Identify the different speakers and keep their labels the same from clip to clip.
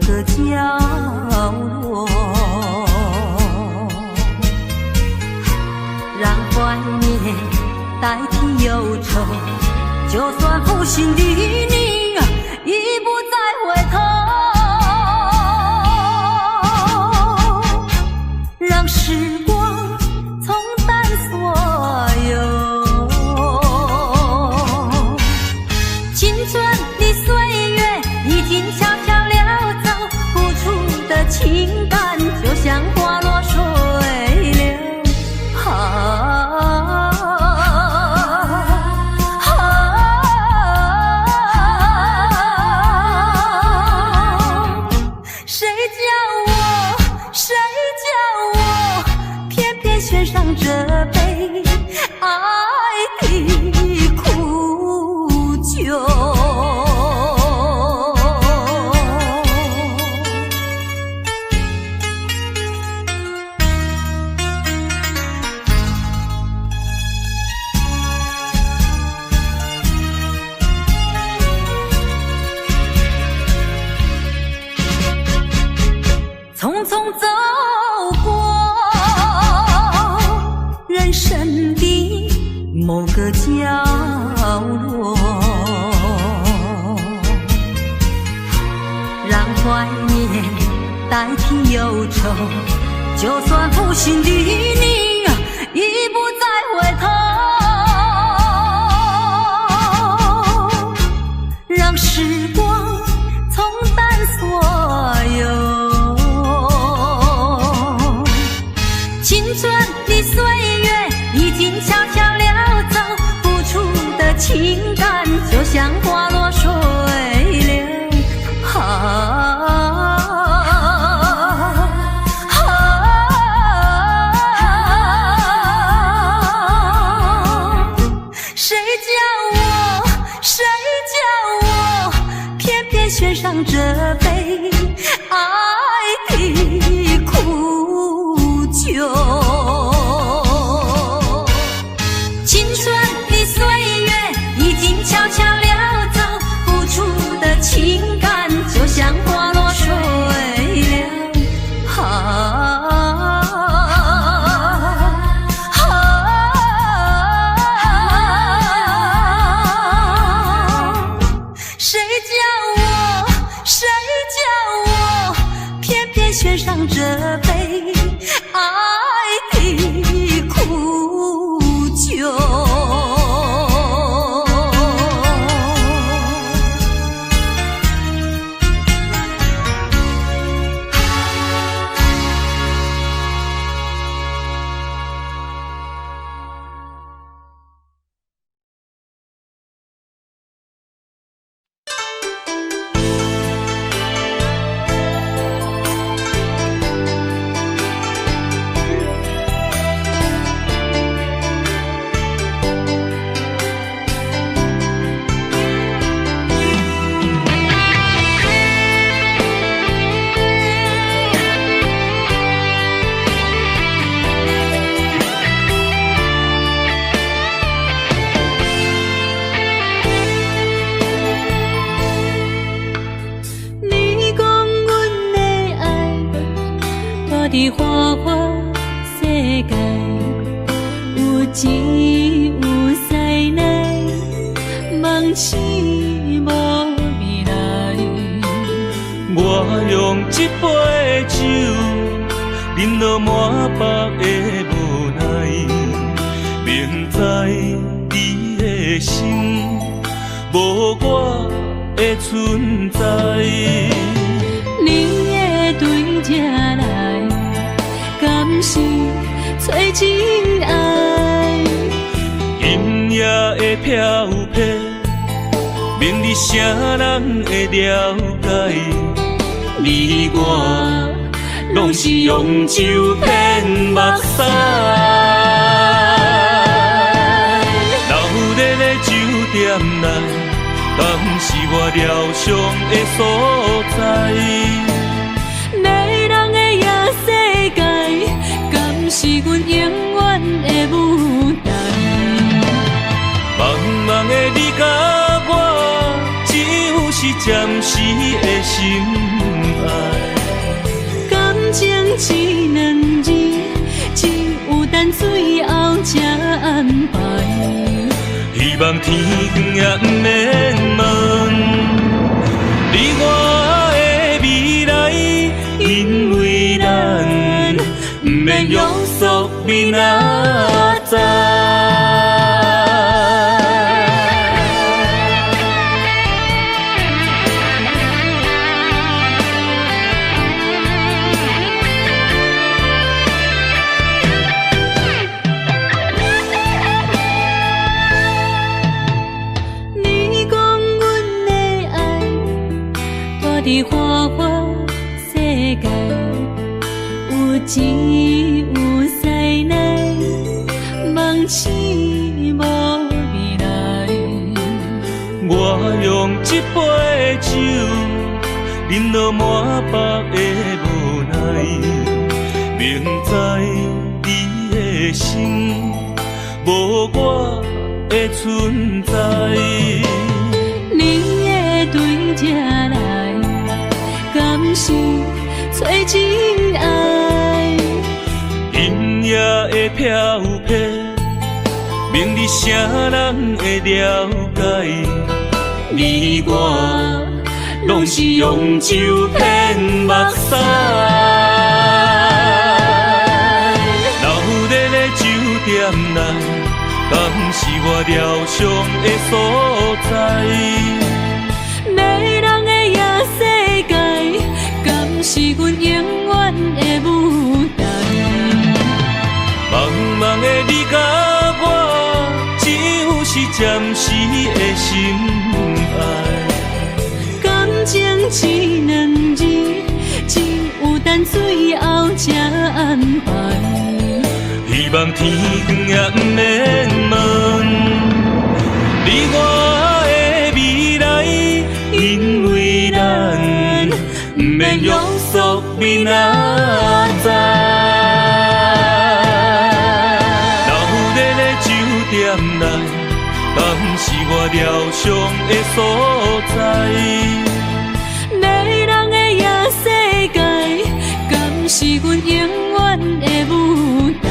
Speaker 1: 个角落，让怀念代替忧愁。就算负心的你已不再回头，让时光冲淡所有。青春的岁月已经悄悄溜走，付出的情感就像花落水流。献上这杯爱的苦酒。匆匆走过人生的某个角落，让怀念代替忧愁。就算负心的你已不再回头，让时光冲淡所有。青春的岁月已经悄悄溜走，付出的情感就像花落水流。谁叫我偏偏选上这杯爱的苦酒。青春的岁月已经悄悄溜走，付出的情感就像花落水流。谁叫我偏偏选上这杯爱的苦酒。的花花世界，有钱有势奶，梦醒无未来。
Speaker 2: 我用一杯酒，饮落满腹的无奈，明知你的心无我的存在。
Speaker 3: 你的对这来，敢是找真爱？
Speaker 2: 音乐的飘撇，明日谁人会了解？你我拢是用酒骗目屎，流热的酒店内，敢是我疗伤的所在？
Speaker 3: 迷人的夜世界，敢是阮永远的舞台？
Speaker 2: 茫茫的你甲我，只有是暂时的心爱。
Speaker 3: 一两字，只有等最后才安排。
Speaker 2: 希望天光也不免问，你我的未来，因为咱不免约束明仔载。
Speaker 3: 伫花花世界，有钱有势来，梦醒无未来。
Speaker 2: 我用一杯酒，饮落满腹的无奈，明知你的心无我的存在。
Speaker 3: 你的对这来，敢是找真爱？
Speaker 2: 音乐会飘飘，明日谁人会了解？你我拢是用酒骗目屎，留在咧酒店内，敢是我疗伤的所在？
Speaker 3: 迷人的夜世界，敢是阮永远的舞台？
Speaker 2: 茫茫的你甲我，只有是暂时的心爱。
Speaker 3: 感情一两字，只有等最后才安排。
Speaker 2: 希望天光也不免问，你我的未来，因为咱不免约束明仔载。留在咧酒店内，敢是我疗伤的所在？
Speaker 3: 迷人的夜世界，敢是阮永远的舞台？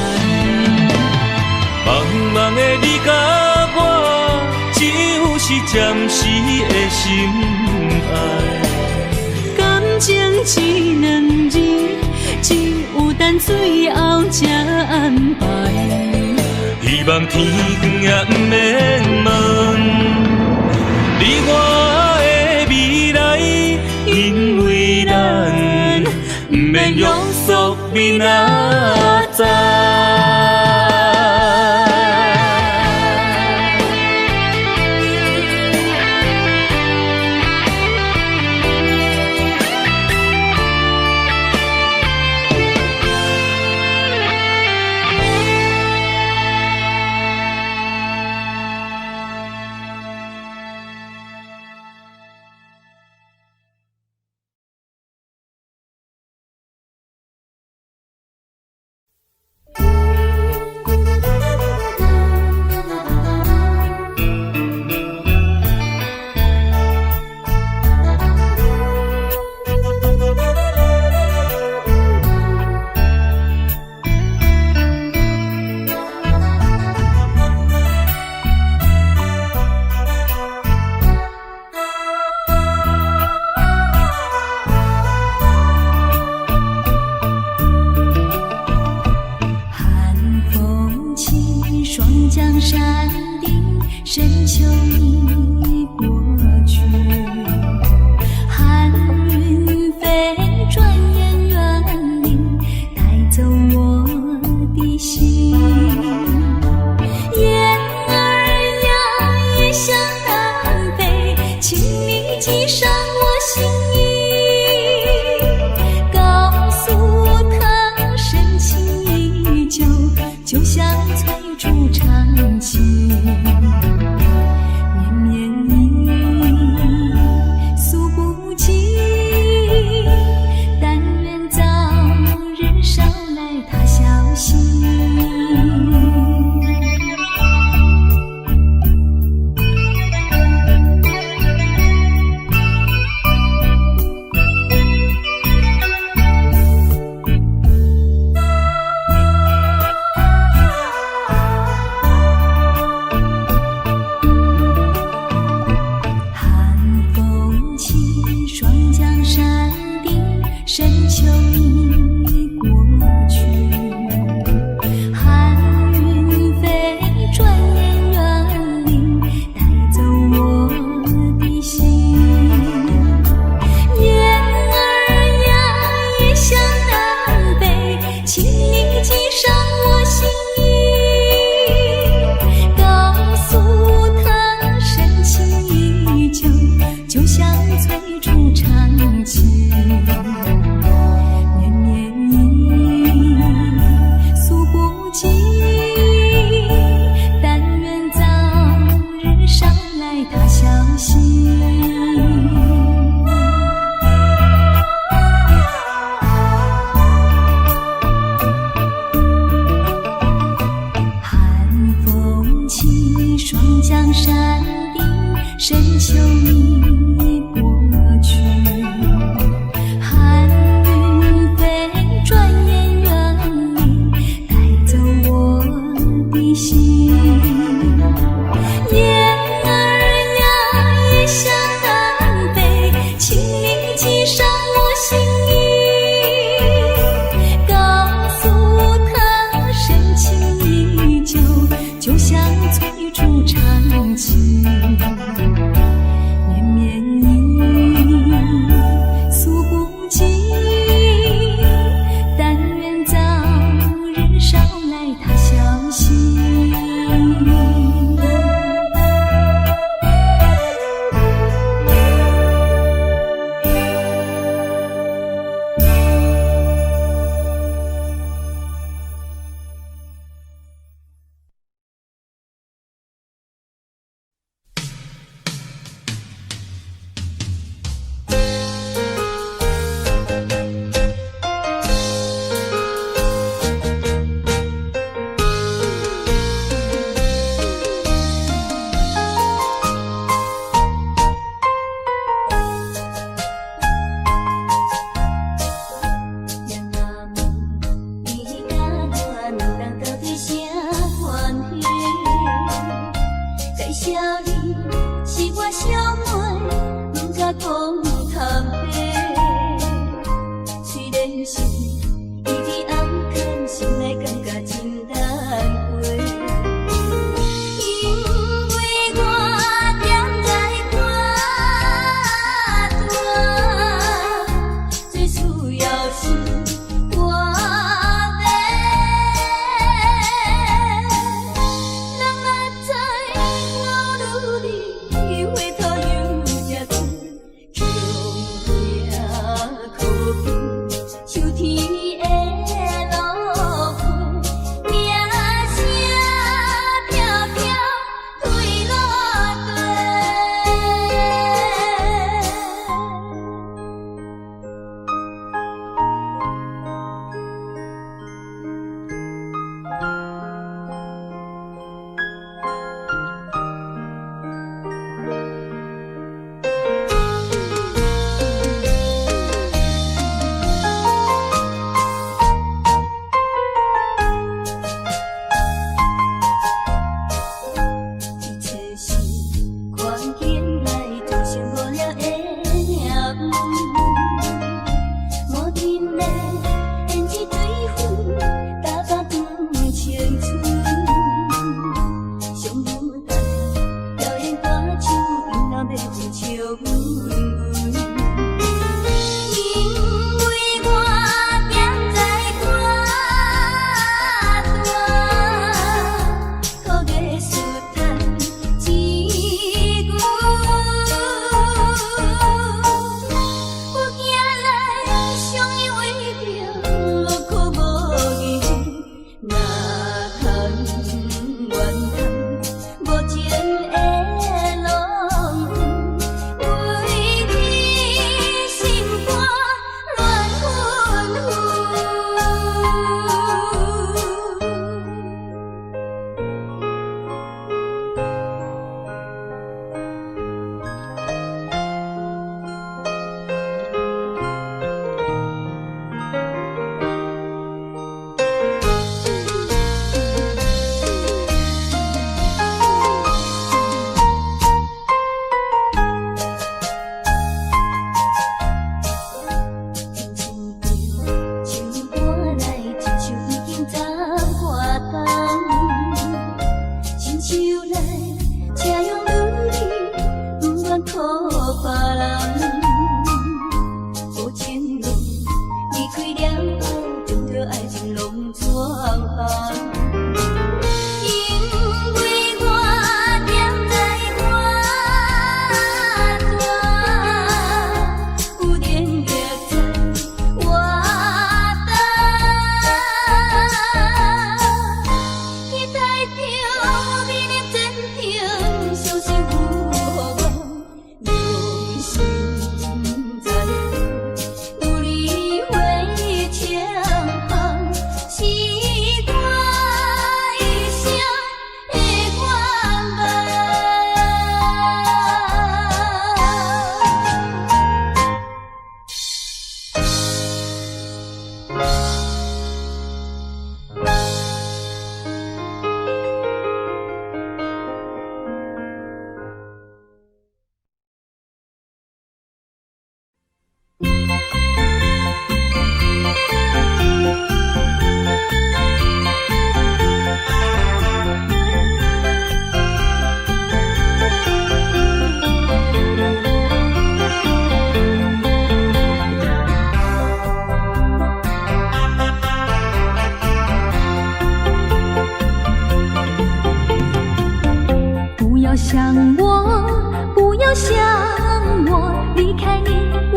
Speaker 2: 茫茫的你甲我，只有是暂时的心爱。
Speaker 3: 感情一两字，只有等最后才安排。
Speaker 2: 希望天光也不免问，你我的未来，因为咱不免约束明仔载。
Speaker 1: 就像催促长情，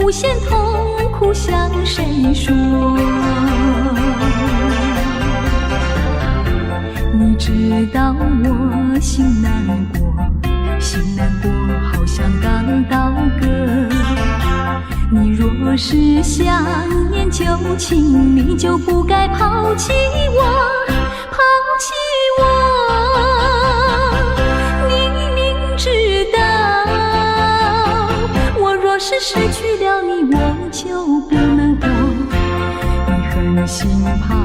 Speaker 1: 无限痛苦向谁说？你知道我心难过，心难过好像刚到歌。你若是想念旧情，你就不该抛弃我，抛弃我。你明知道我若是失去了你，我就不能活。你狠心抛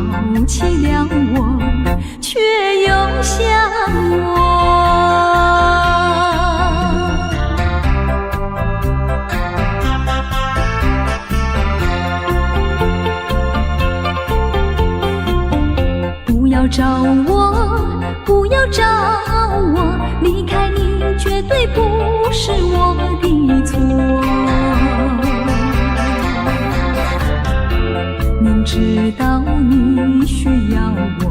Speaker 1: 弃了我，却又想我。不要找我，不要找我，离开你绝对不是我的错。明知道你需要我，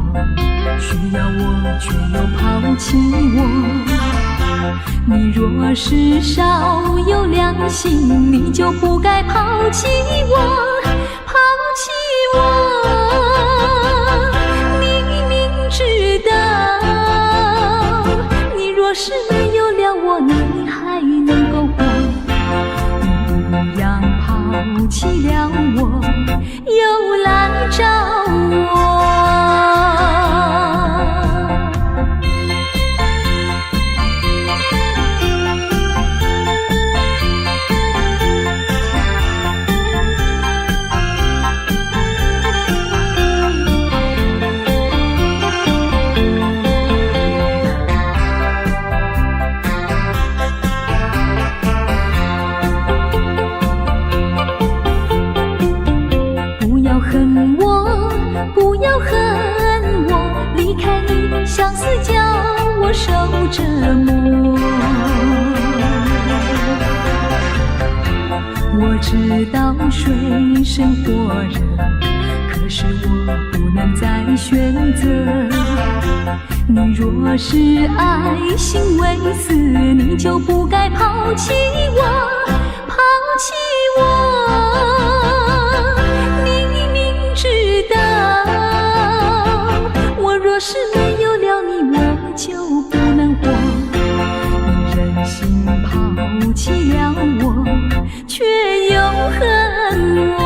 Speaker 1: 却又抛弃我。你若是少有良心，你就不该抛弃我，抛弃我。你明知道，你若是没有了我，你还能够活。你一样抛弃了我，又来找我。不要恨我，离开你，相思叫我受折磨。我知道水深火热，可是我不能再选择。你若是爱心未死，你就不该抛弃我，抛弃我。知道我若是没有了你，我就不能活。你忍心抛弃了我，却又恨我。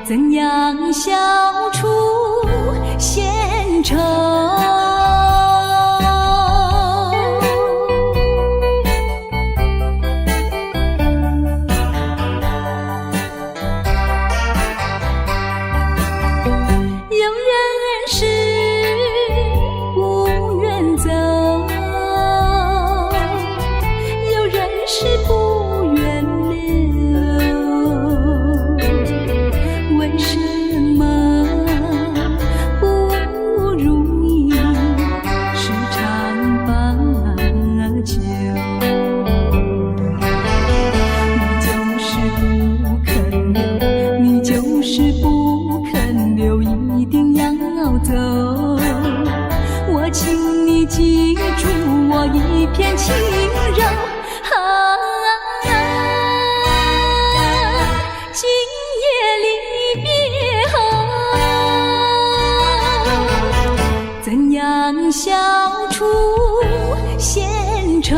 Speaker 1: 怎样消除闲愁？有人是不愿走，走。我请你记住我一片轻柔。今夜离别后，怎样消除闲愁？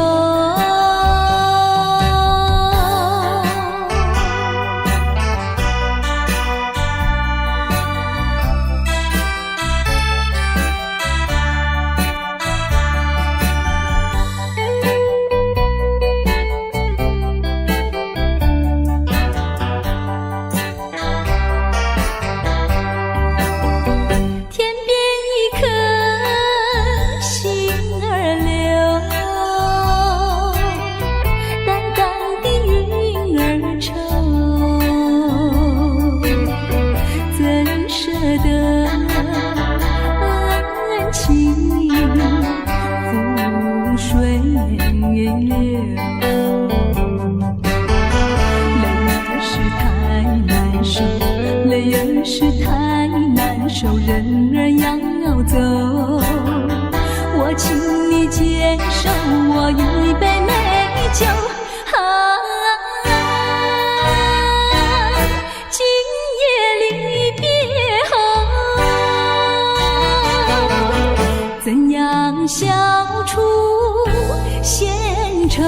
Speaker 1: 人儿要走，我请你接受我一杯美酒。今夜离别后，怎样消除闲愁？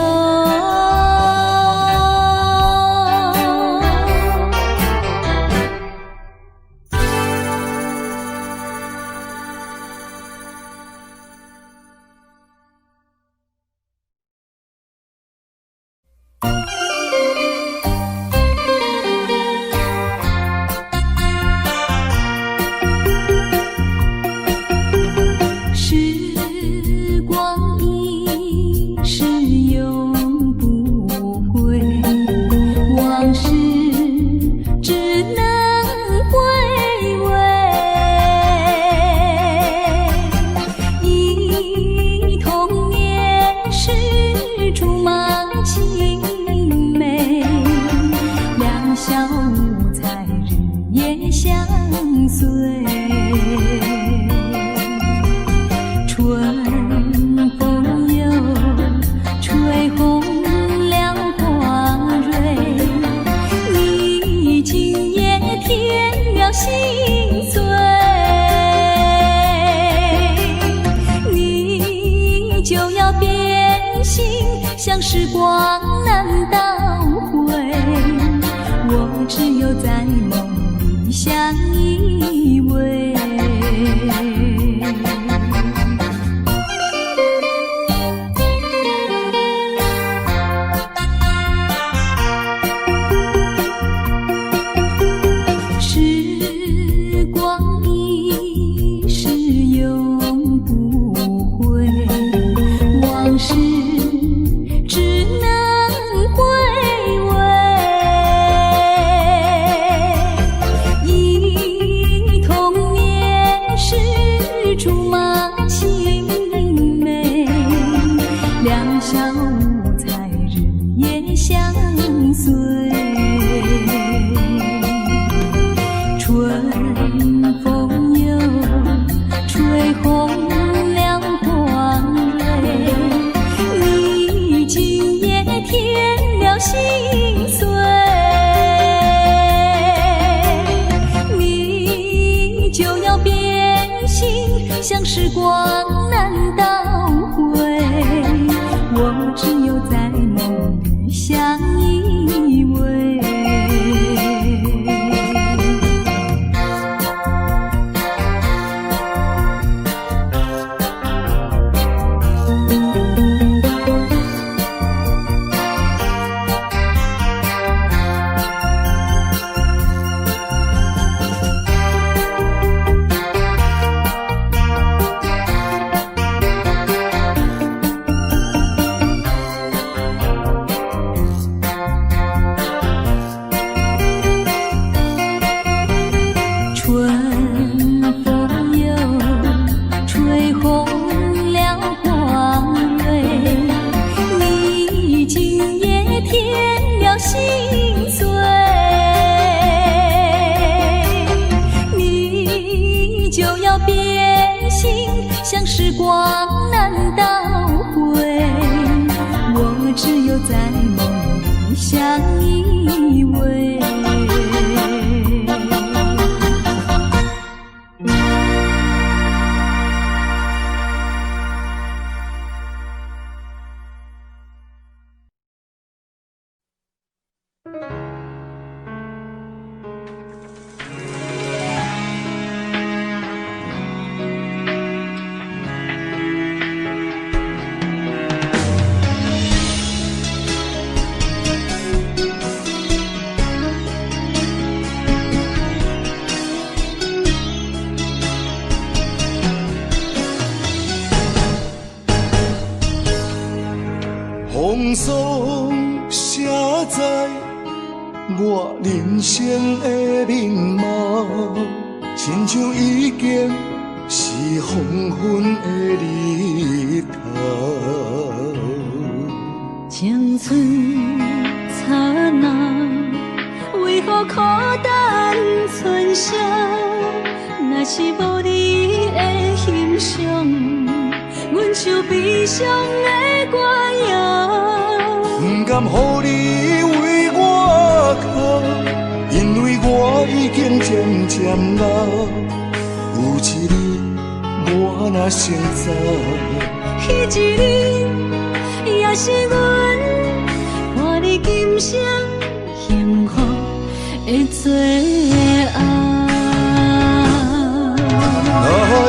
Speaker 1: 像时光难倒回，我只有在梦里相依偎。时光一逝永不回，往事只能回味，忆童年时竹马青梅，两小无猜日夜相随，春风又吹红了花蕊，你今夜添了心碎，你就要变心，像时光难倒回，我只有在梦里相依偎。变心，像时光难倒回。我只有在梦里相依偎。
Speaker 4: 风霜写在我人生的面貌，亲像已经是黄昏的日头。
Speaker 3: 青春刹那，为何孤单存剩？若是无你的欣赏，阮像悲伤的歌谣。
Speaker 4: 不甘予你为我哭，因为我已经渐渐老。有一日我若先走，
Speaker 3: 彼一日也是阮伴你今生幸福的最后。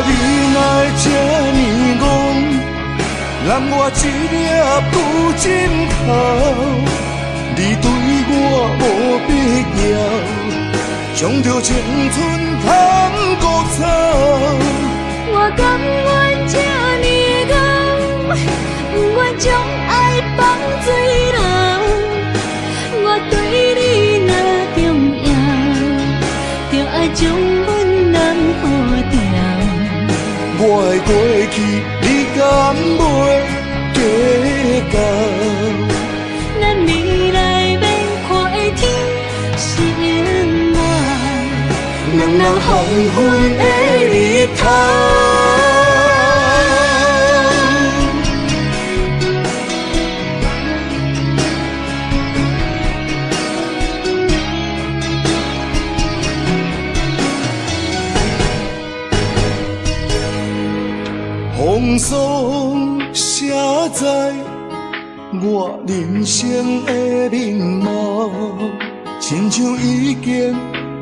Speaker 4: 你若这呢戆，揽我一粒不枕头，你对我无必要，将着青春通孤草。
Speaker 3: 我甘愿这呢戆，不愿将爱放水流。我对你若重要，就爱将阮人付掉。
Speaker 4: 我的过去，你敢袂计较？
Speaker 3: 咱未来要看的天心爱，人人黄昏的日头。风霜写在我人生的面貌，亲像已经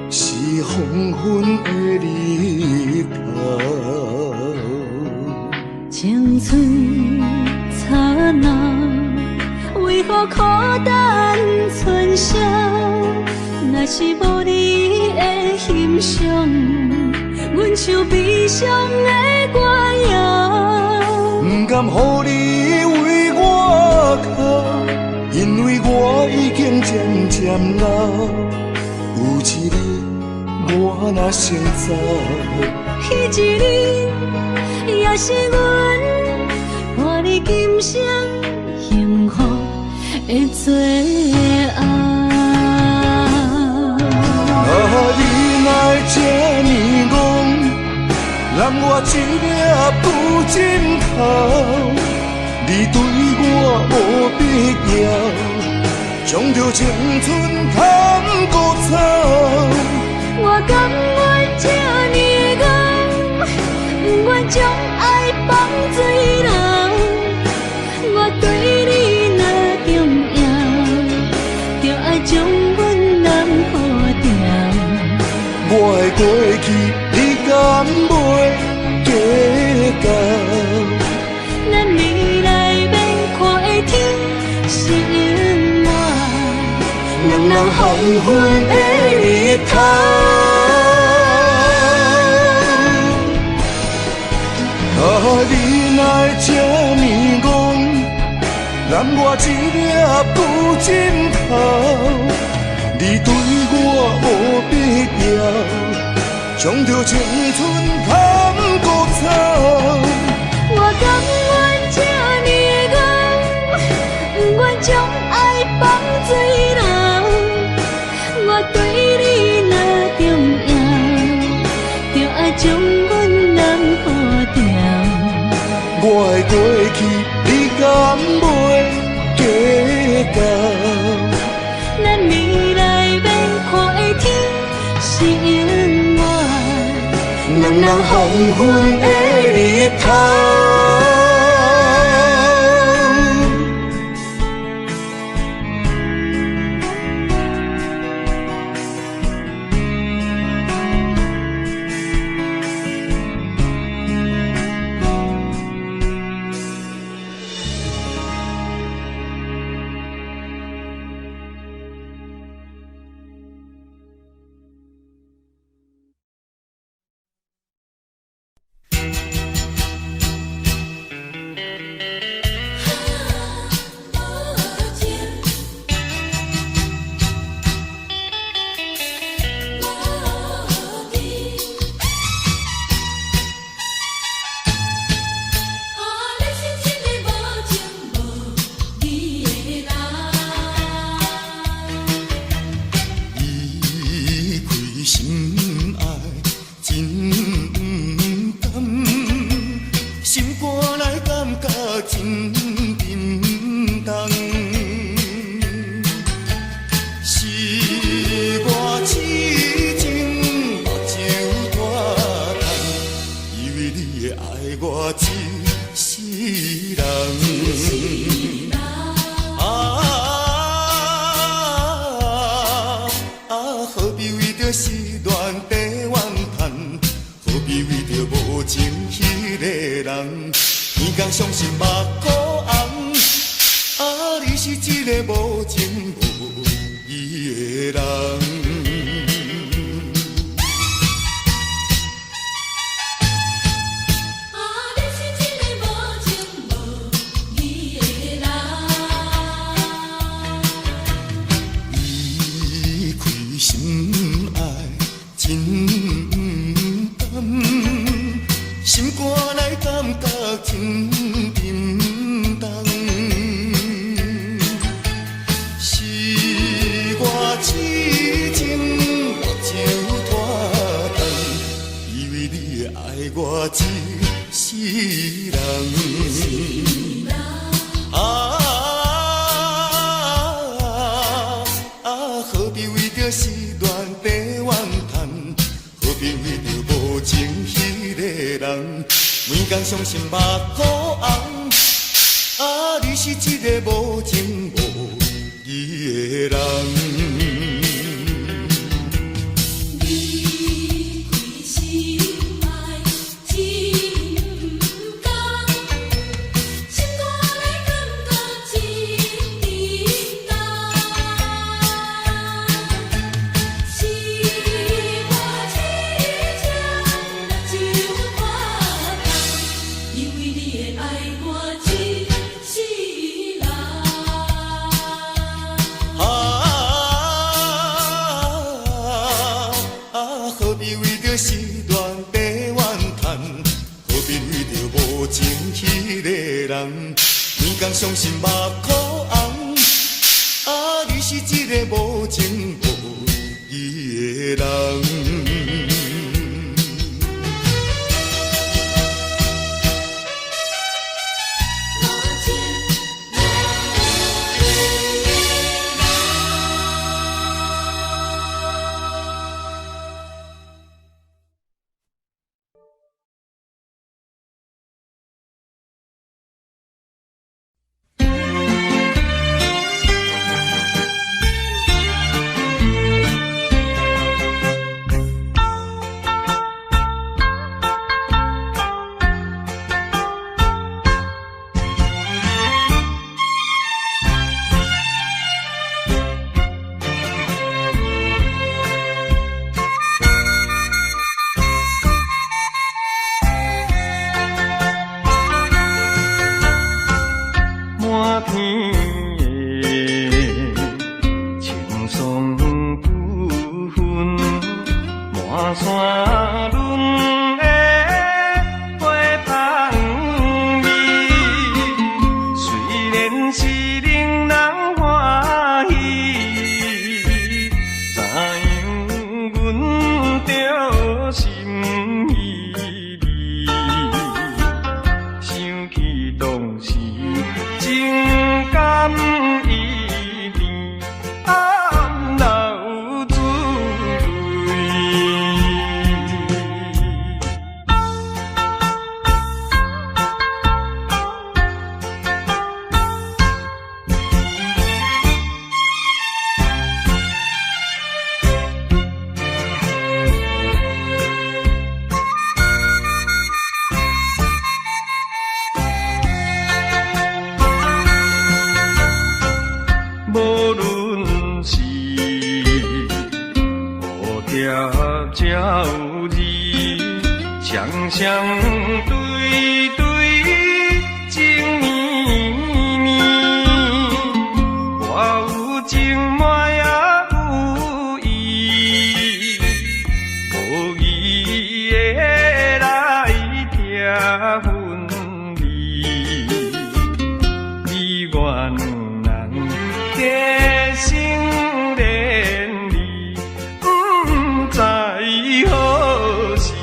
Speaker 3: 是黄昏的日头。青春刹那，为何孤单存剩？若是无你的欣赏，阮像悲伤的歌谣。
Speaker 4: 不甘予你为我哭，因为我已经渐渐老。有一日我若先走，
Speaker 3: 彼一日也是阮伴你今生幸福的最后。
Speaker 4: 你若这呢戆，揽我一粒不枕头，你对我无必要，将着青春通孤草。
Speaker 3: 我甘愿这呢戆，不愿将爱放水流。我对你若重要，就爱将阮人付掉。
Speaker 4: 我的过去，你敢袂计较？
Speaker 3: 咱未来要看的天心爱，人人黄昏的日头。
Speaker 4: 你若这呢戆，揽我一粒不枕头，你对我无必要，将着青春通孤草。
Speaker 3: 我甘愿这呢戆，不愿将爱放水流。我对你若重要，就爱将阮人
Speaker 4: 黄昏的日头。
Speaker 5: 对对情绵绵，我有情爱也有意，无意的来听分离，你我两人加心连理，不知何时。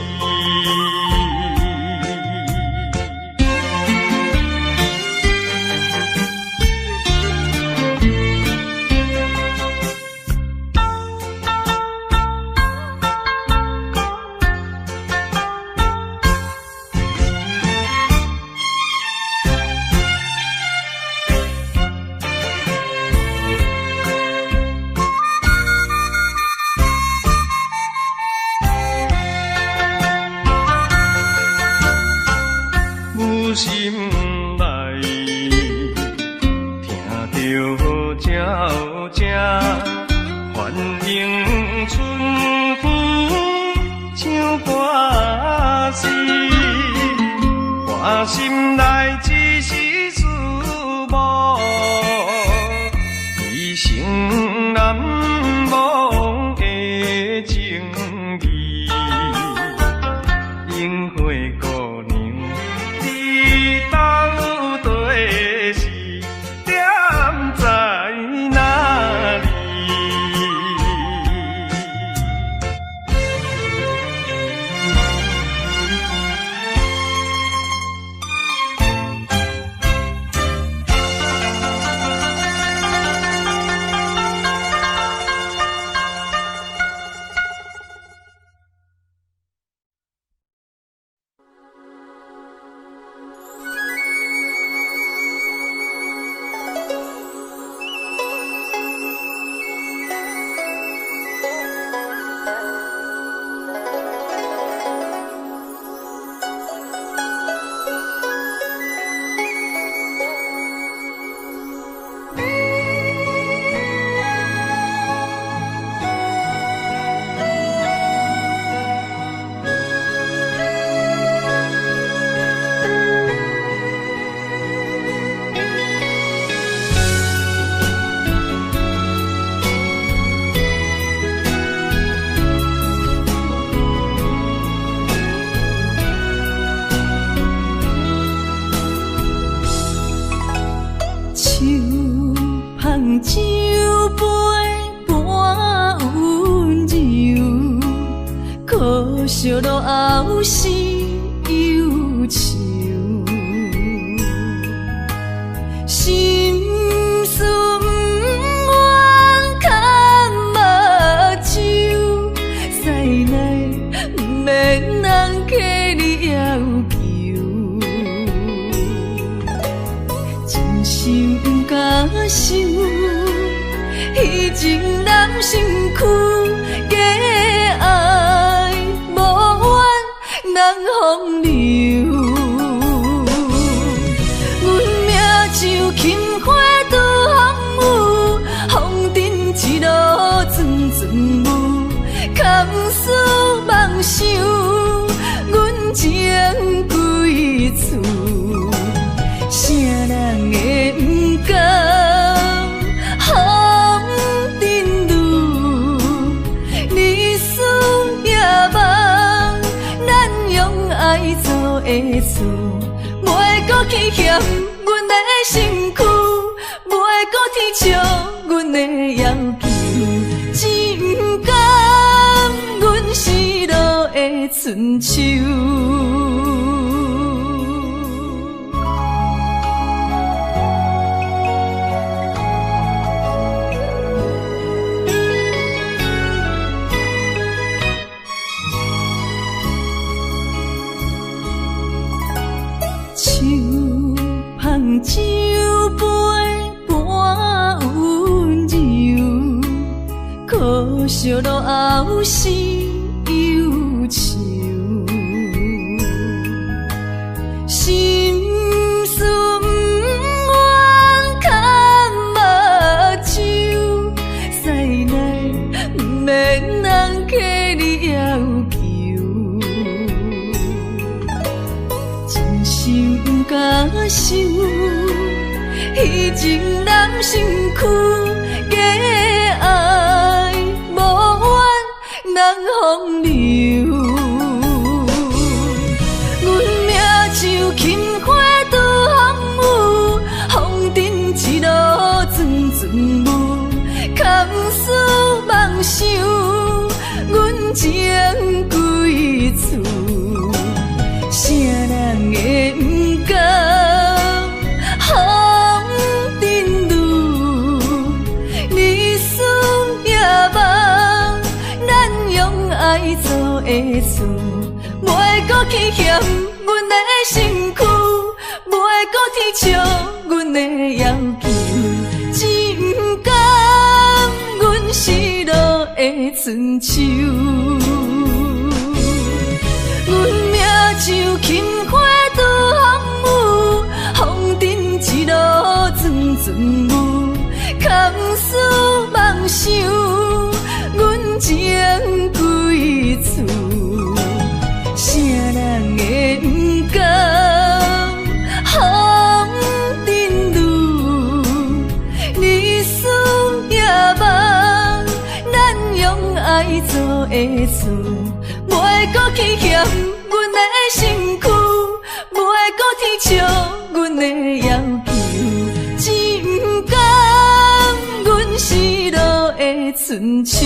Speaker 5: 有心内听着鸟声，反映春风唱歌词，我心内只是思慕，一生难忘的情义，樱花姑娘。到底是点在哪里？
Speaker 3: 酒杯半温柔，可惜落后是忧愁。心事不愿牵目睭，使来不免人客你要求。真心不敢想。以前男身躯假爱无怨人风流，阮命像轻花拄风雨，风尘一路阵阵雾，空思梦想，阮情归厝，啥人会不甘？的厝，袂搁去嫌阮的身躯，袂搁天笑阮的要求，只不甘阮失落的春秋。酒杯半温柔，可惜落后是忧愁。心事不愿牵目睭，使来不免人客你要求。想甲想，迄情难身躯，假爱无怨难风流。阮命像轻花拄风雨，风尘一路阵阵雾，空思梦想，阮情归厝。啥人会不甘风尘路？日思夜梦，咱用爱做的事，袂搁去嫌阮的身躯，袂搁提笑阮的要求，只不甘阮失落的春秋。阮命像轻花拄风雨，风尘一路阵阵雾，空思梦想，阮情归厝。啥人会不甘风尘路？日思夜梦，咱用爱做的事，袂搁去嫌阮的身躯，袂搁提笑阮的要求，只不甘阮失落的春秋。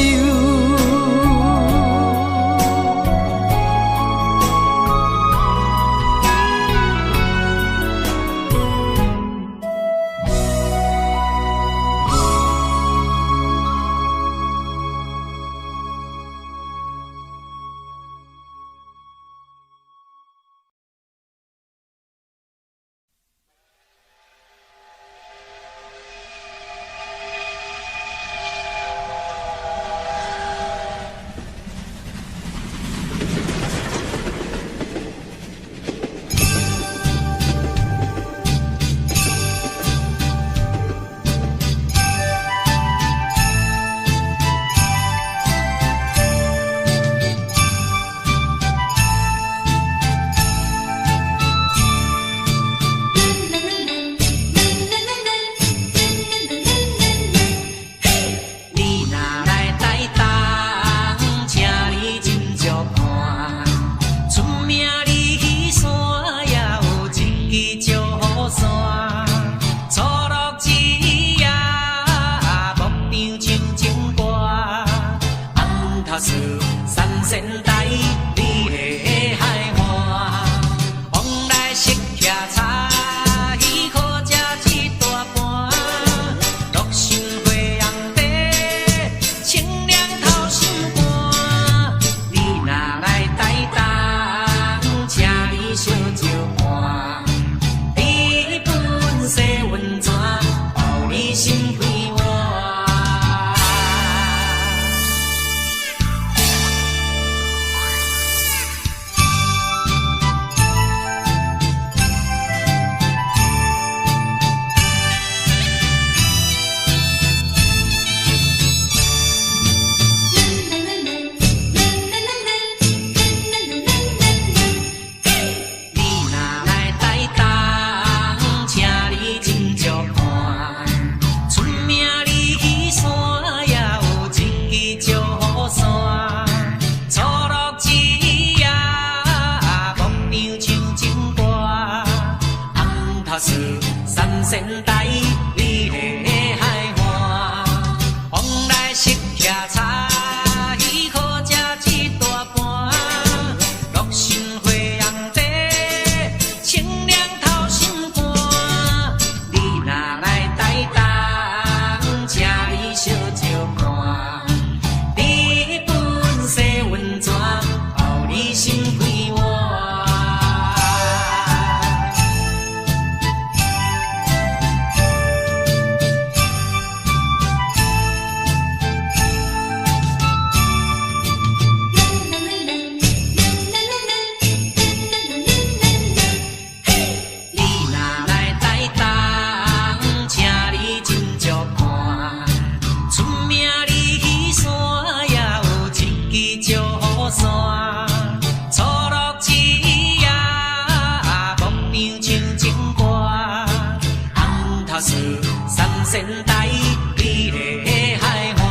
Speaker 6: 仙台，美丽的海岸，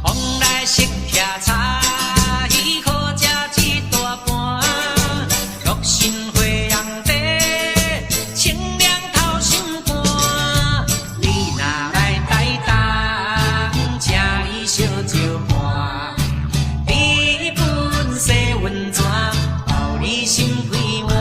Speaker 6: 往来色徛茶，伊好食一大盘，六神花人茶，清凉透心肝。你若来台东，请伊烧酒盘，日本洗温泉，包你心开满。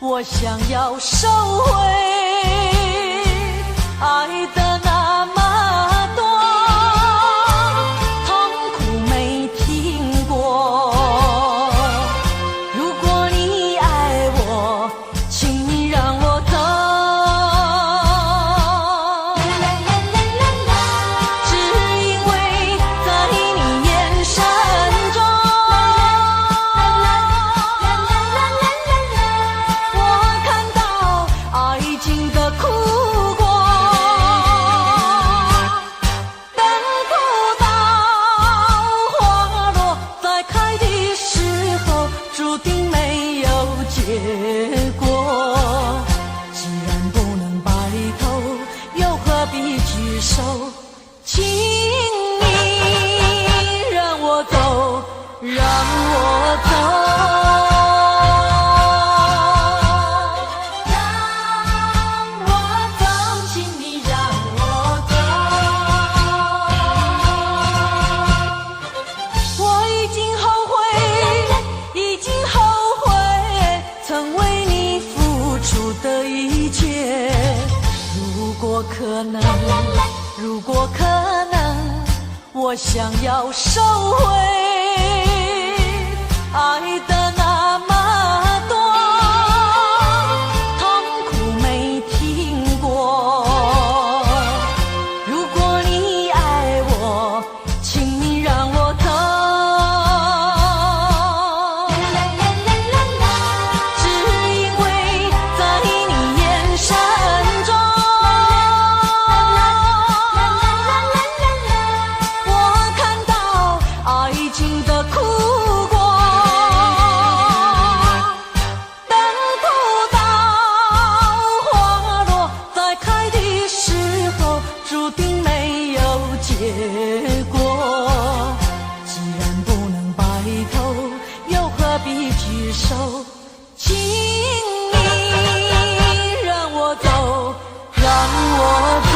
Speaker 7: 我想要收回爱的那么多，痛苦没听过。如果你爱我，请你让我走。只因为在你眼神中，能，如果可能，我想要收回爱的那么多，痛苦没听过。如果你爱我，请你让我走。只因为在你眼神中，我看到爱情的苦果。等不到花落再开的时候，注定没有结果。既然不能白头，又何必举手？请你让我走，让我走。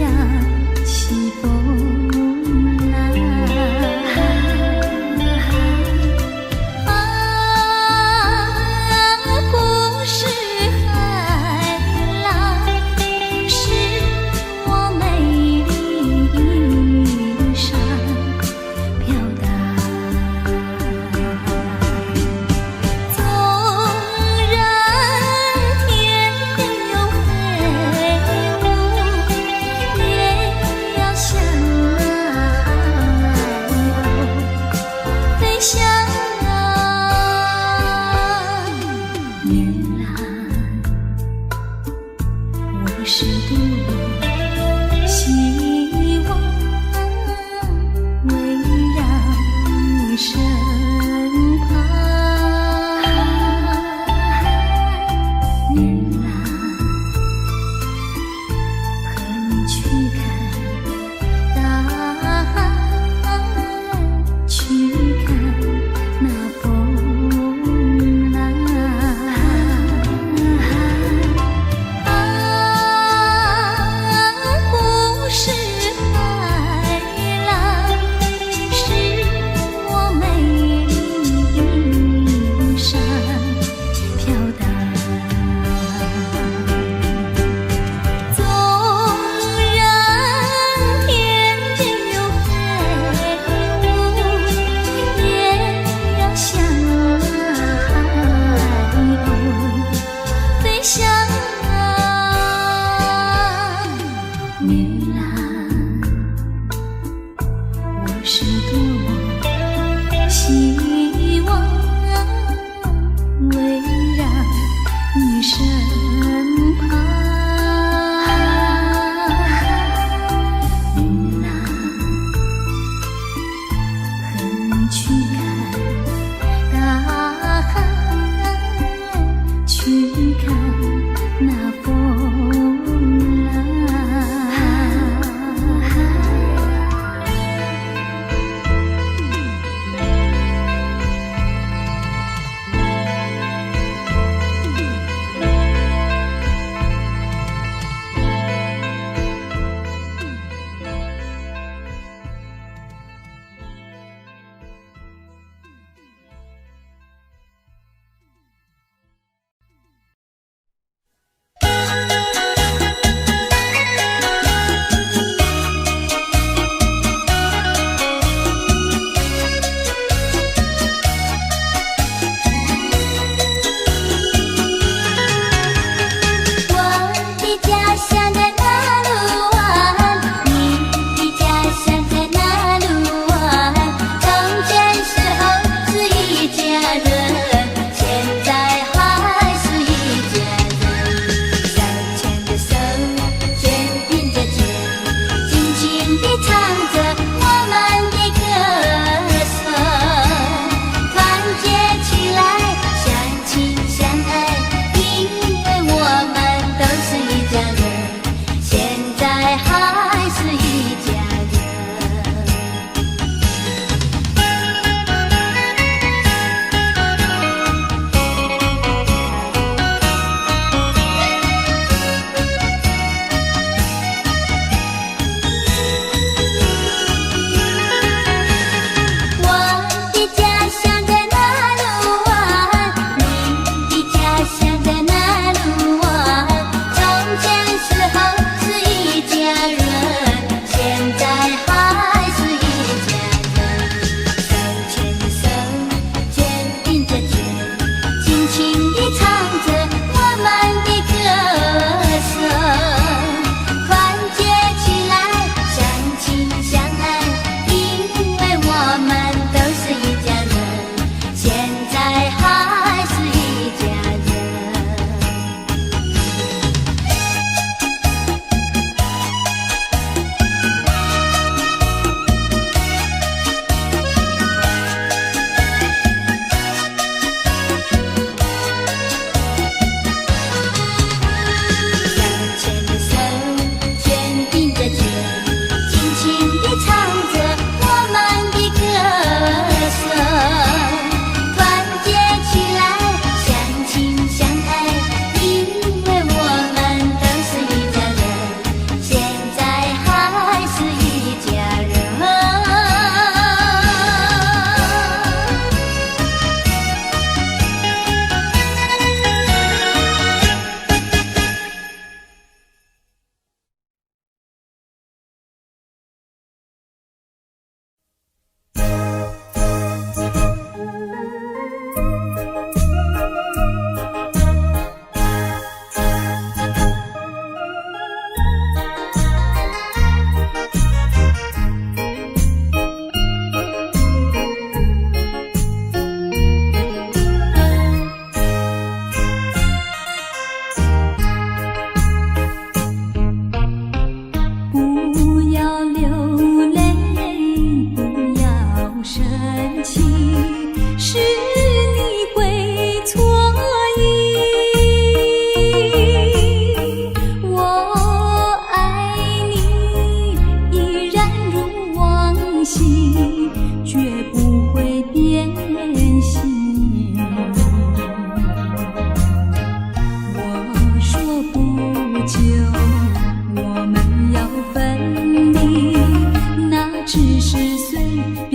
Speaker 3: 要起风浪。不是海浪，是我美丽衣裳飘荡。纵然天边有飞舞，也要向飞翔。女郎，我是多希望围绕你身旁。女郎，和你去看大海，去看那风浪。不是海浪，是我美丽衣裳飘荡。纵然天边有飞舞，也要向海鸥飞翔。女郎，我是多么希望围绕你身旁。女郎，和你去看大海，去看那风浪。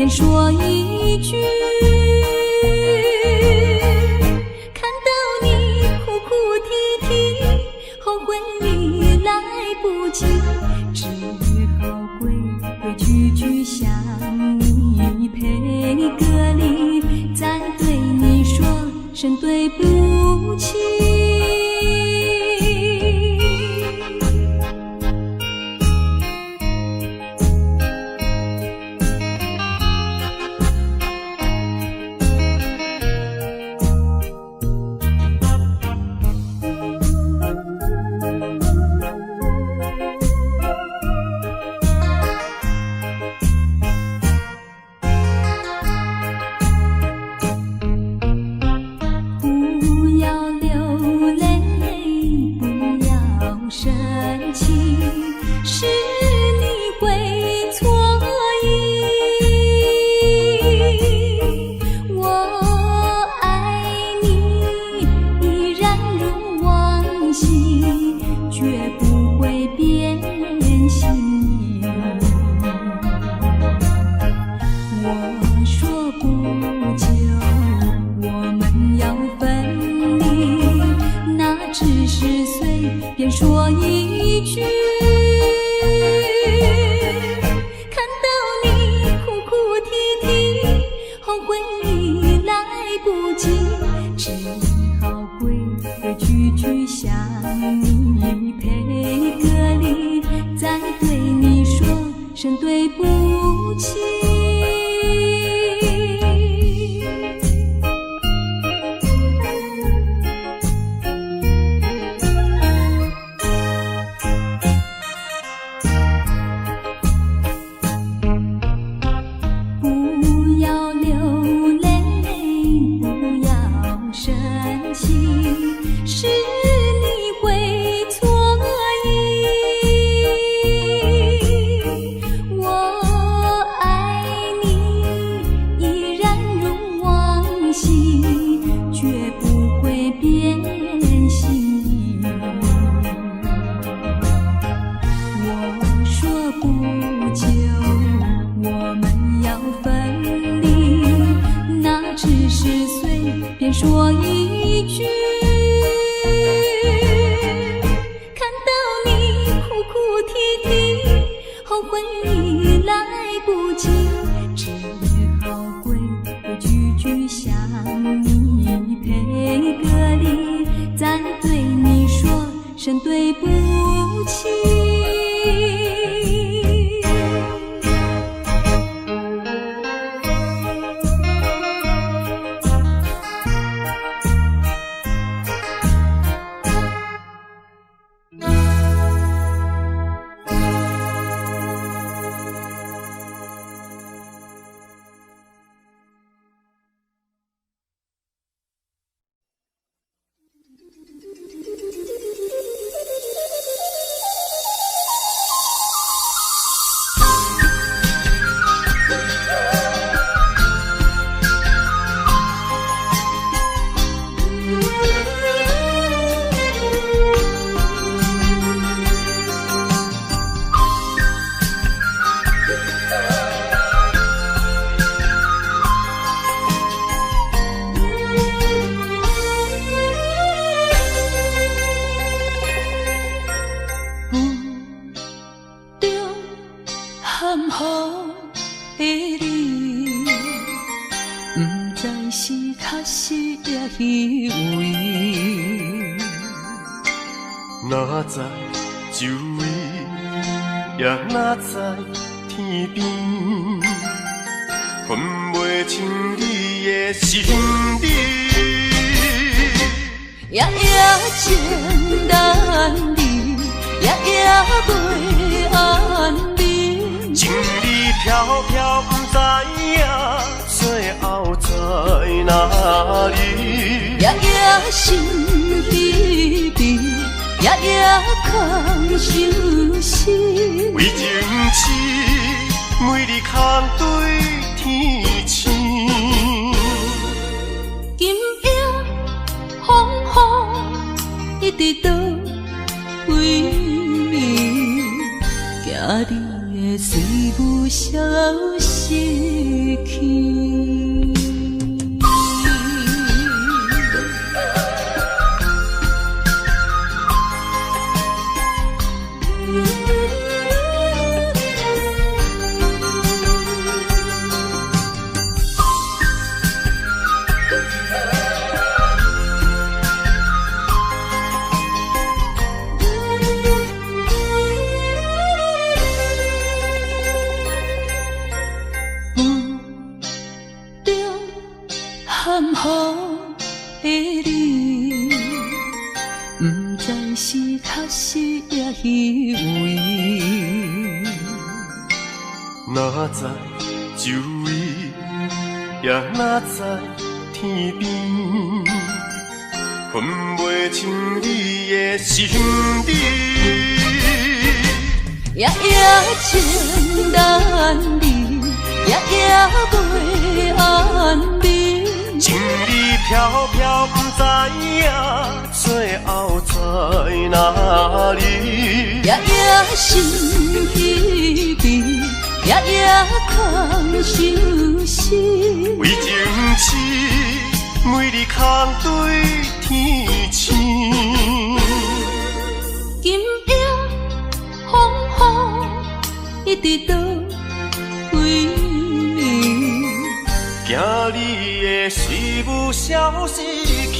Speaker 1: 便说一句，看到你哭哭啼啼，后悔已来不及，只好规规矩矩向你赔个礼，再对你说声对不起。便说一句，看到你哭哭啼啼，后悔已来不及，只好规规矩矩向你赔个礼，再对你说声对不起。便说一句，看到你哭哭啼啼，后悔已来不及，只好规规矩矩向你赔个礼，再对你说声对不起。
Speaker 4: 哪知周围，也哪知天边，分袂清你的心理。
Speaker 3: 夜夜情难离，夜夜袂安眠。
Speaker 4: 情理飘飘，不知影最后在哪里。
Speaker 3: 夜夜心悲悲。夜夜空相思，
Speaker 4: 为情痴，每日空对天星。
Speaker 3: 今夜风雨一直到归暝，行你会随不消失去。含糊的你，不知是确实也虚伪。
Speaker 4: 哪知周围，也哪知天边，分袂清你的心底。
Speaker 3: 夜夜情难离，夜夜袂安眠。
Speaker 4: 情意飘飘，不知影最后在哪里。
Speaker 3: 夜夜心稀微，夜夜空相思。
Speaker 4: 为情痴，每日空对天星。
Speaker 3: 今夜风雨一直到为你，
Speaker 4: 惊你会随不消失去。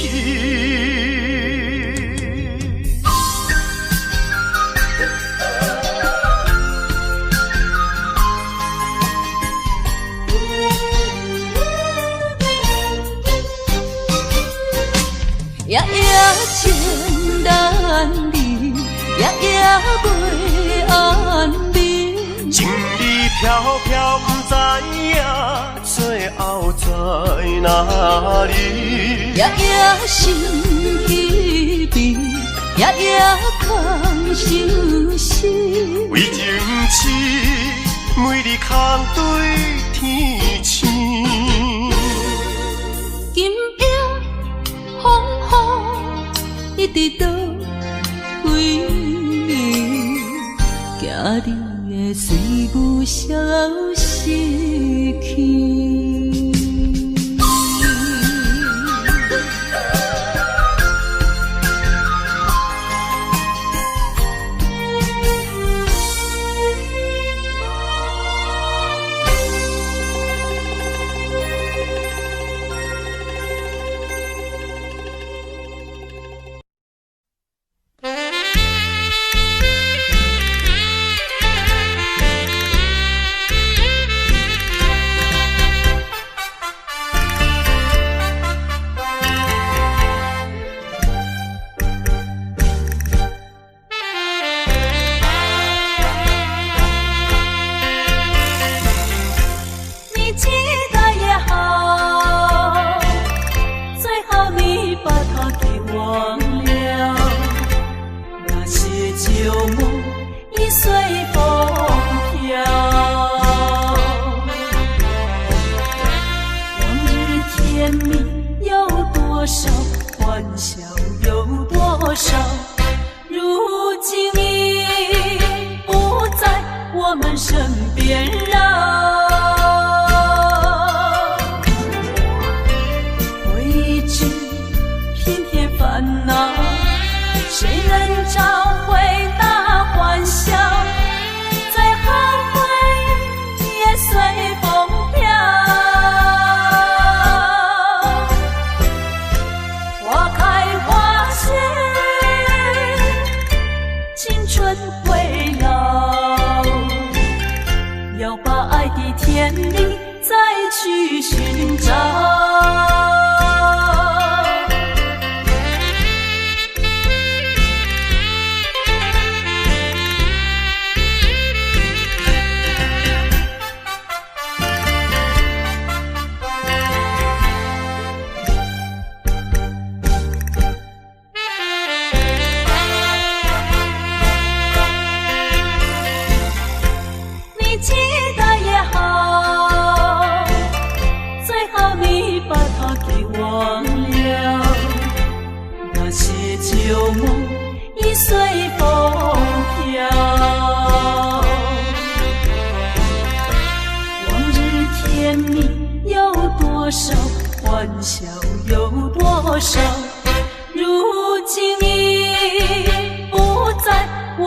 Speaker 3: 夜夜情难离，夜夜袂安眠。
Speaker 4: 情意飘飘，不知影最后在哪里。
Speaker 3: 夜夜心稀微，夜夜空相思。
Speaker 4: 为情痴，每日空对天星。
Speaker 3: 今夜风雨一直到为你，惊你会随不消失去。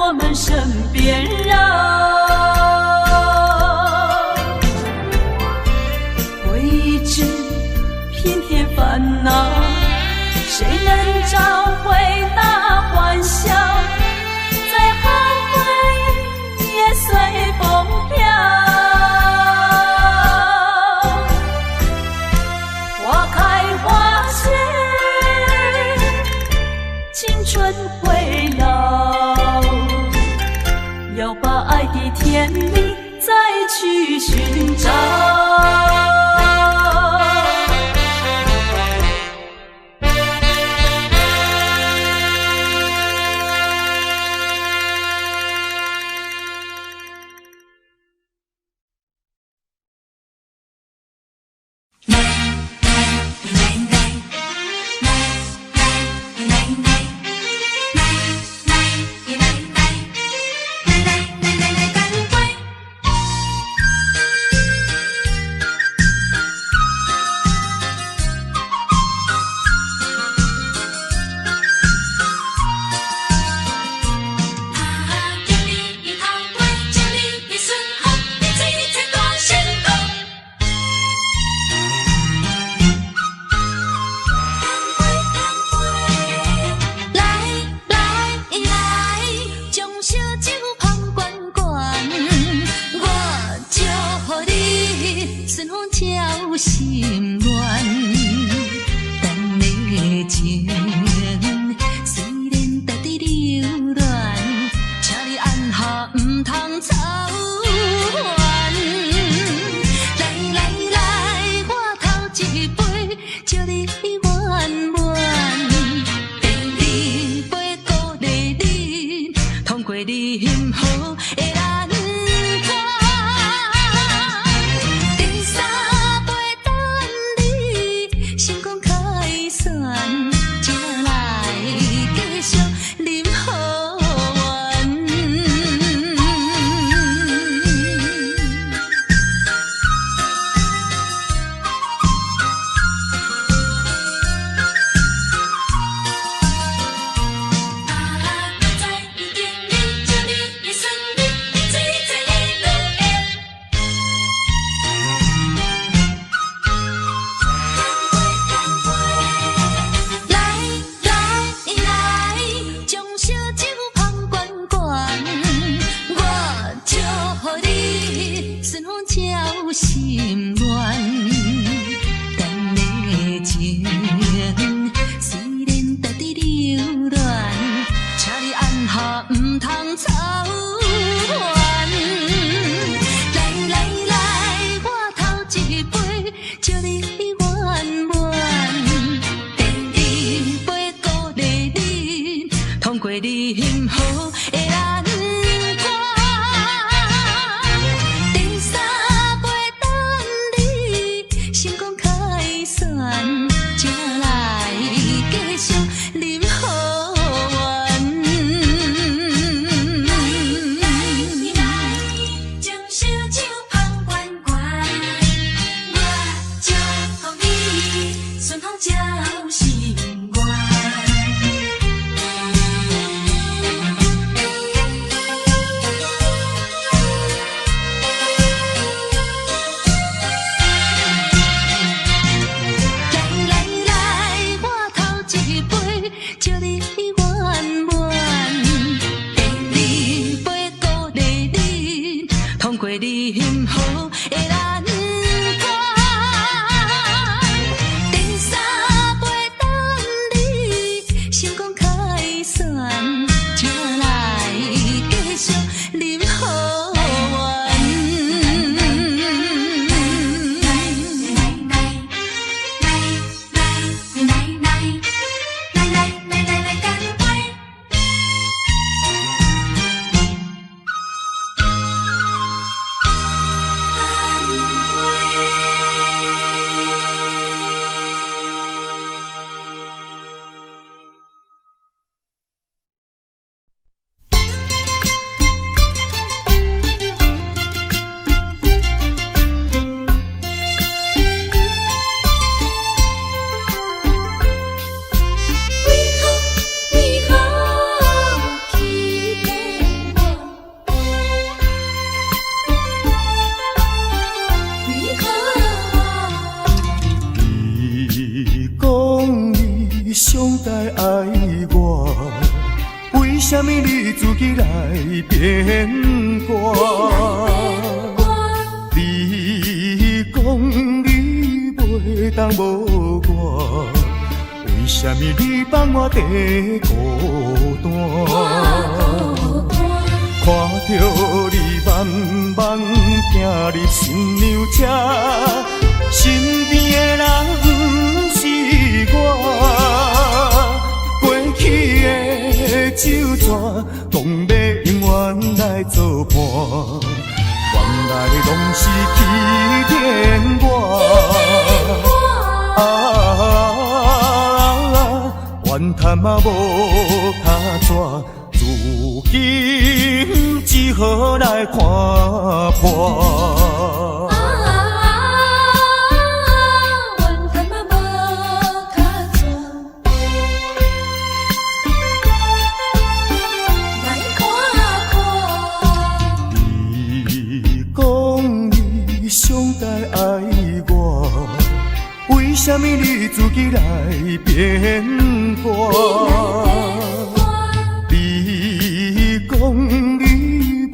Speaker 1: 我们身边绕。未知偏偏烦恼，谁能找回那欢笑？最后回忆也随风飘。花开花谢，青春会老，要把爱的甜蜜再去寻找。
Speaker 4: 待爱我？为什么你自己来变卦？你讲你袂当无我，为什么你放我在孤单？看着你慢慢行入新娘车，身边的人不是我。过去的酒泉，讲要永远来作伴，原来拢是欺骗我。怨叹嘛无卡纸。如今只好来看破。
Speaker 3: 怨叹嘛无卡纸，来看看。
Speaker 4: 你讲你上待爱我，为什么你自己来变卦？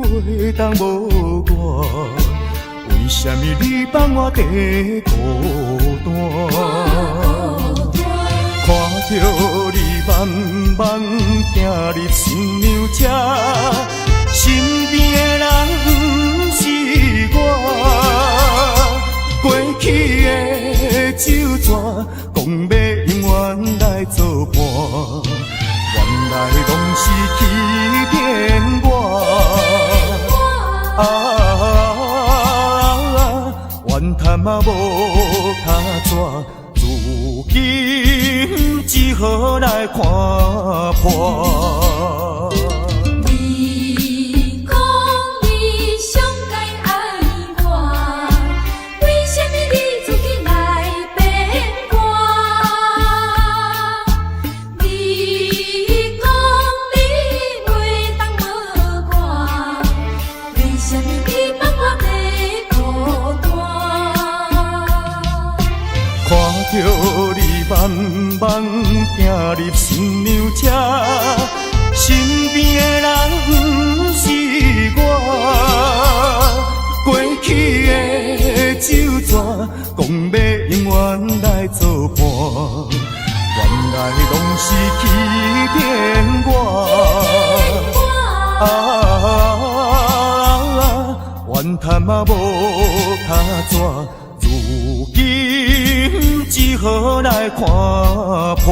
Speaker 4: 袂当无我，为什么你放我在孤单？看着你慢慢行入新娘车，身边的人不是我。过去的酒泉，讲要永远来作伴，原来拢是欺骗我。怨叹嘛无卡纸，如今只好来看破。
Speaker 3: 你讲你上该爱我，为什么你自己来变卦？你讲你袂当无我，为什么你放我在孤单？
Speaker 4: 看着你慢慢行入新娘车，身边的人不是我。过去的酒泉，讲要永远来作伴，原来拢是欺骗我。怨叹嘛无卡纸，如今只好来看破。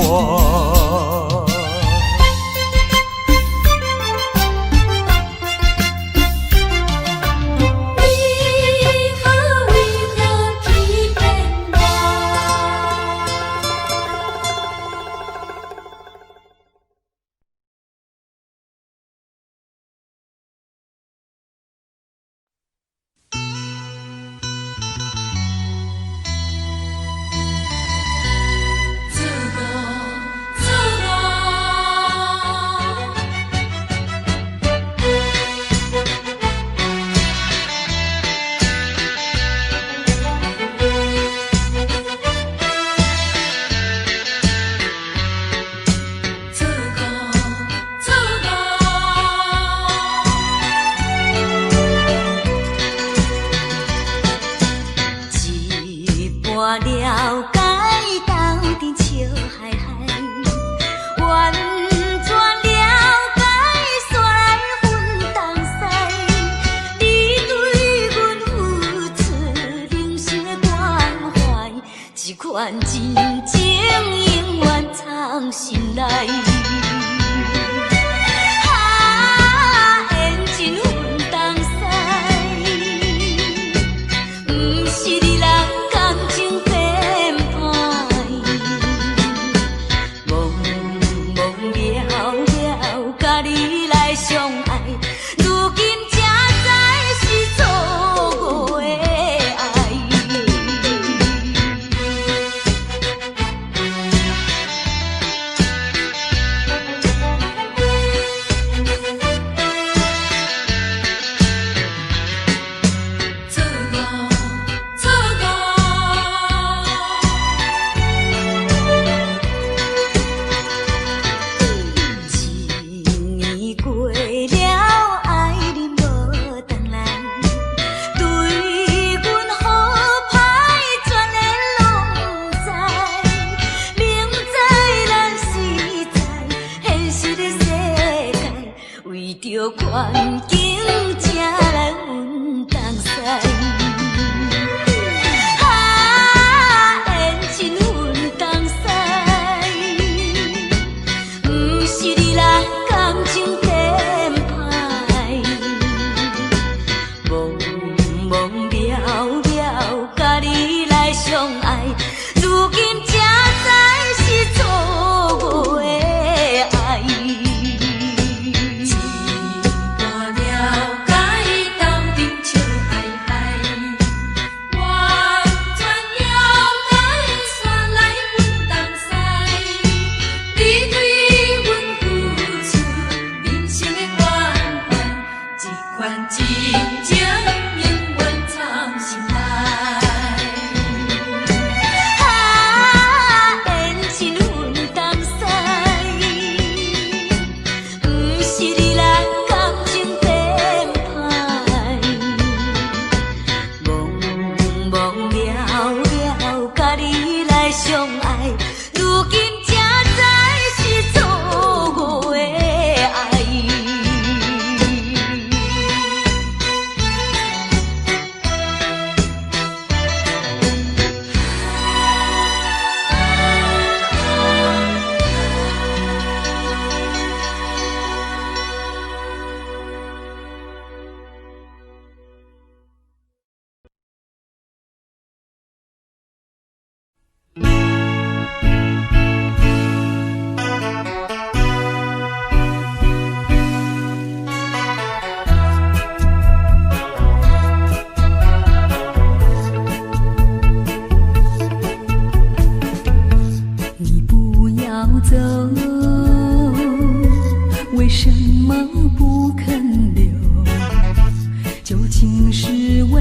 Speaker 1: 为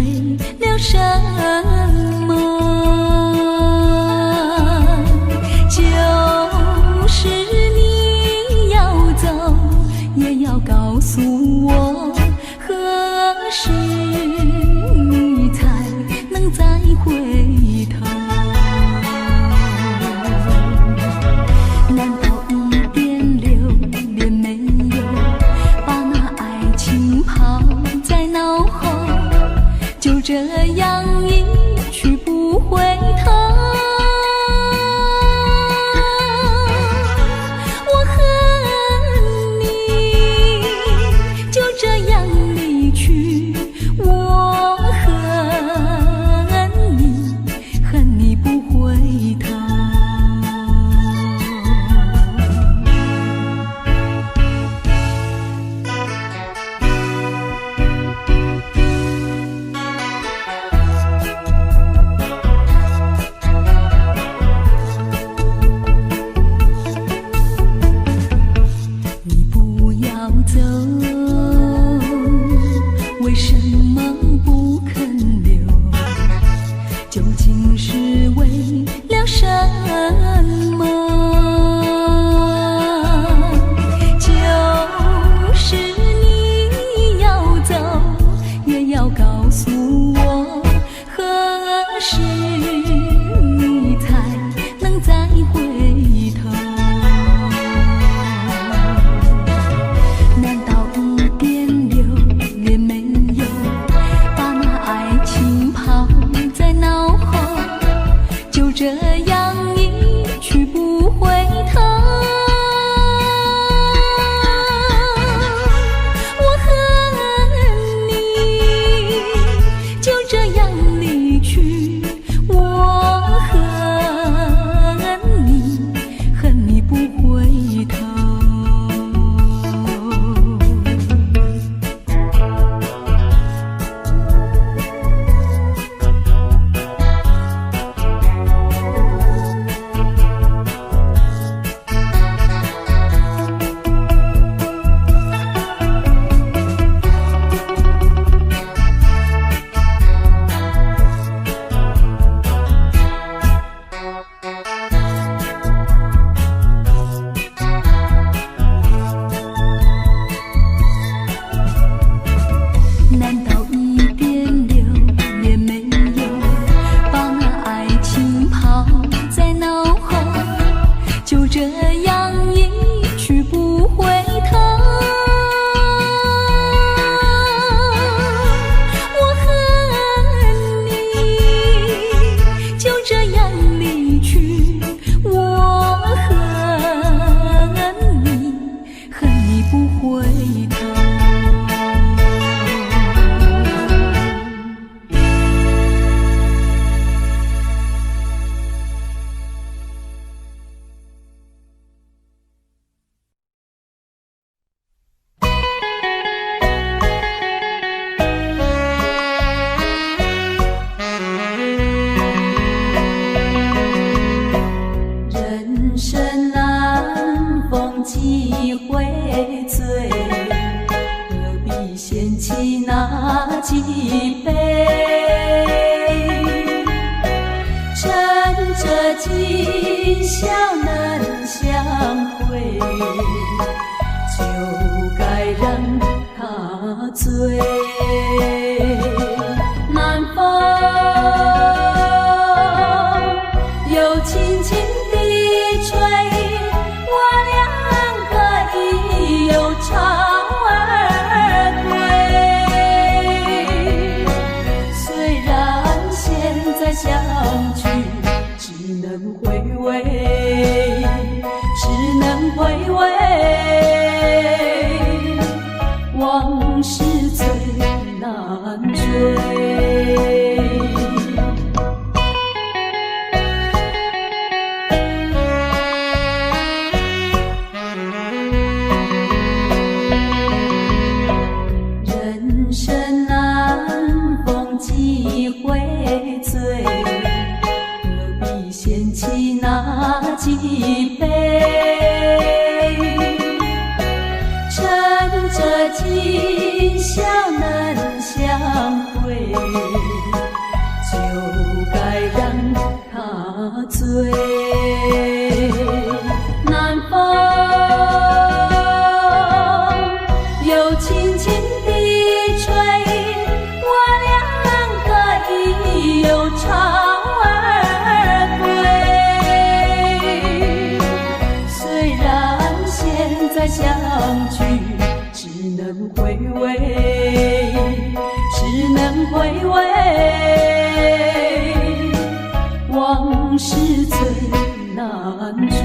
Speaker 1: 了什么？就是你要走，也要告诉我，何时你才能再回头？难道一点留恋没有，把那爱情抛在脑后，就这样一去不回头？我恨你就这样离去，我恨你，恨你不回头。你不要走，为什么不肯留？究竟是为了什么？就是你要走，也要告诉我，何时你才能再回头？难道一点留恋没有，把那爱情抛在脑后，就这样一去不回头？我恨你就这样离去，我恨你，恨你不回头。难道一点留恋没有，把那爱情抛在脑后，就这样一去不回头？我恨你就这样离去，我恨你，恨你不回头。人生难逢几回醉，何必嫌弃那几杯？趁着今宵能相会，就该让他醉。南风又轻轻地吹，我俩可以有朝而归。虽然现在相聚只能回味，只能回味，往事最难追。人生难逢几回醉，何必嫌弃那几杯？趁着今宵能相会，
Speaker 3: 回味，往事最难追。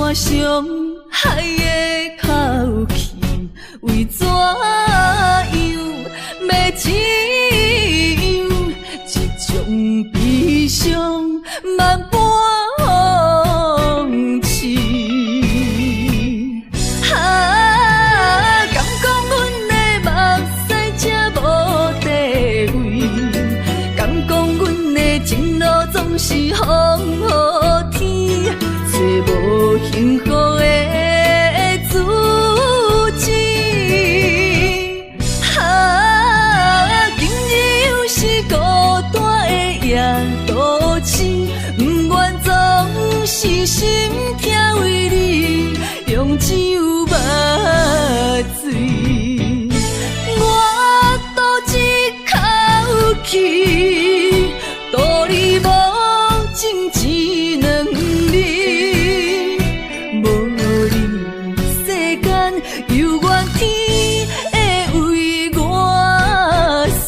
Speaker 3: 我伤害的口气，为怎样要怎样？这种悲伤万般放弃。敢讲阮的目屎才无地位，敢讲阮的情路总是风雨天，找无幸福的自己。今日又是孤单的夜都市，不愿总是心痛为你用只有目水。我赌一口气，赌你无情一两日，无你世间犹原天会为我碎。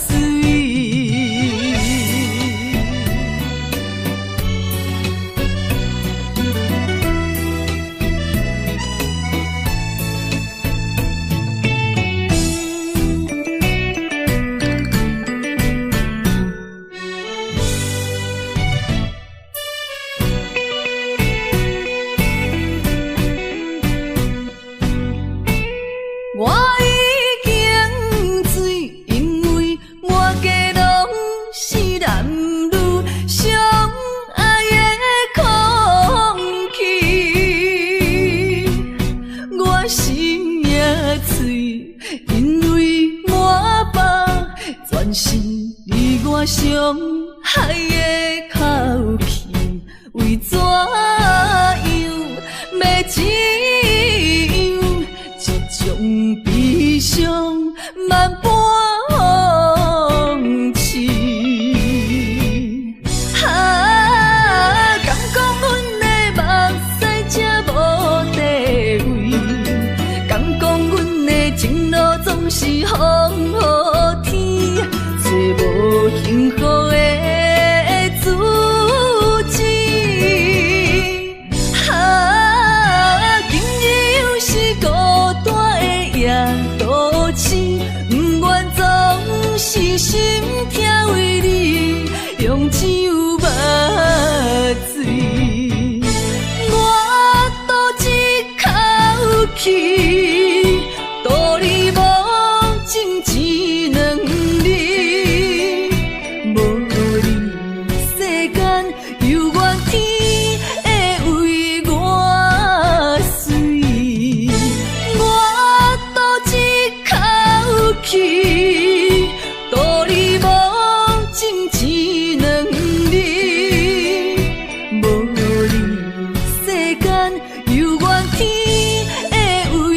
Speaker 3: 我已经醉，因为满街拢是男女相爱的空气。我心也碎，因为满腹全是你我伤害的口气，为怎样要怎样？这种悲伤万般放弃。敢讲阮的目屎才无地位，敢讲阮的情路总是风雨天，找无幸福的自己。今日又是孤单的夜都市，不愿总是心痛为你用只有目水。我赌一口气，赌你无情一两日，无你世间犹原天会为我碎。我赌一口气，赌你无情一两日，无你世间犹原天会为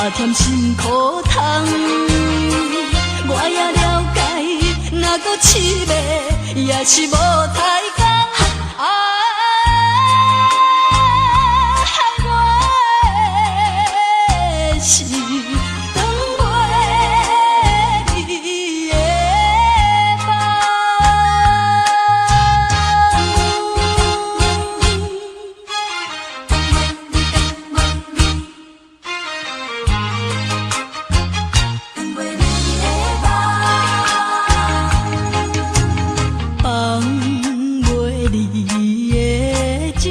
Speaker 3: 加添心苦痛。我也了解，若搁试袂，也是无太工。害我的是等袂你的梦。放袂离的一场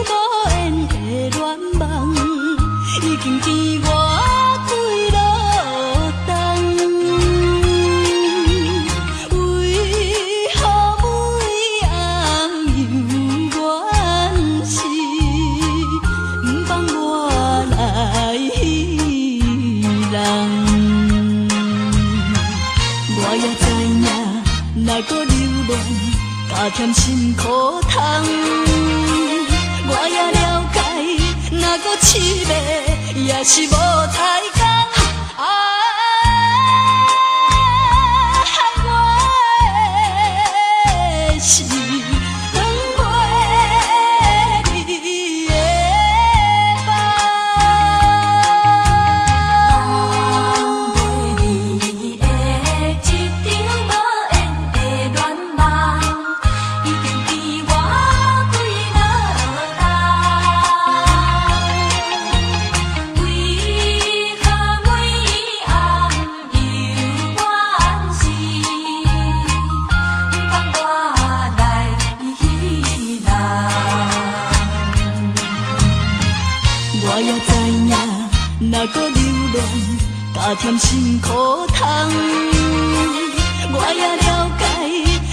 Speaker 3: 无缘的恋梦，已经甜我几落冬。为何每暗犹原是不放我来彼人？我也知影，若搁留恋，加添心苦痛。我也了解，若搁试袂，也是无太工。害我的是等袂你的梦。放袂离的一场无缘的恋梦，已经甜我几落冬。为何每暗犹原是不放我来彼人？我也知影，若搁留恋，加添心苦痛。我也了解，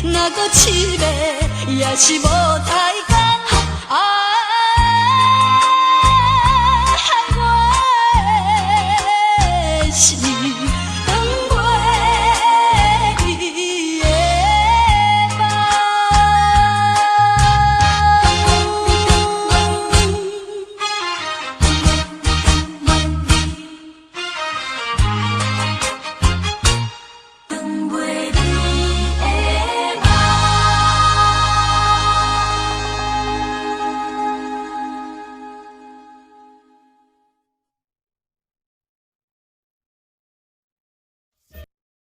Speaker 3: 若搁试袂，也是无太